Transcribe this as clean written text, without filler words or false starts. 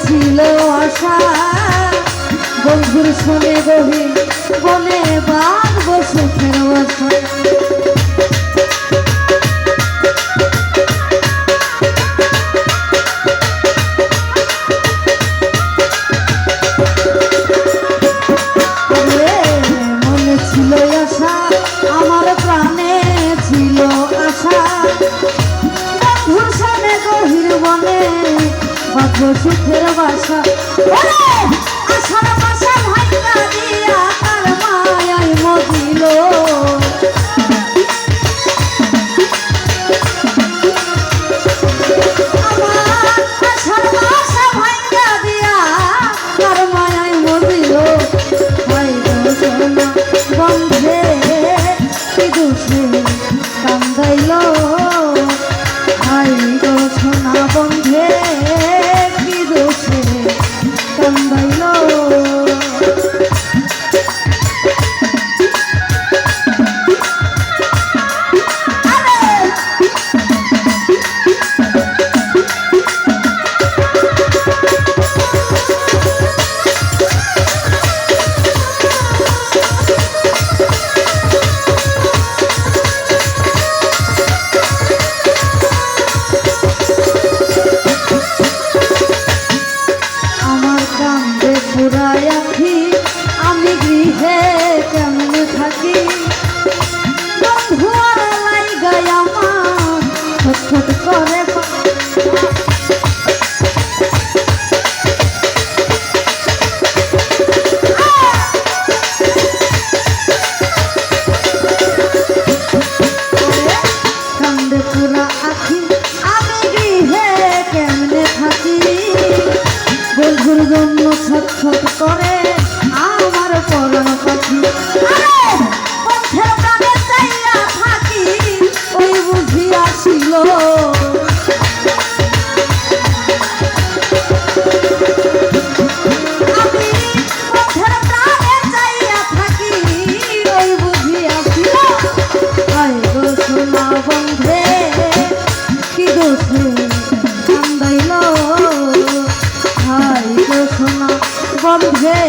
ছিল আশা বন্ধুর শুনে গভীর বনে বাঁধব সুখের বাসা। মনে ছিল আশা আমার প্রাণে ছিল আশা বন্ধুর শুনে গভীর বনে বাঁধব সুখের বাসা। আশার বাসা ভাঙা দিয়া তার মায়ায় মজিল আমার আশার বাসা ভাঙা দিয়া তার মায়ায় মজিল। ভাই গো সোনা বন্ধে কি দোষে কান্দাইল ভাই গো সোনা বন্ধে কি দোষে কান্দাইল। আমি গৃহে কেমনে থাকি বন্ধু আর লাইগায় আমার ছটফট করে কান্দে পুরা আখি আমি গৃহে কেমনে থাকি বন্ধুর জন্য ছটফট করে আমার পরাণ পাখি। পথের প্রাণে চাইয়া থাকি ওই বুঝি আসিল আমি পথের প্রাণে চাইয়া থাকি ওই বুঝি আসিল। আয় গো সোনা বন্ধে কি দোষে কান্দাইল ভাই গো সোনা বন্ধে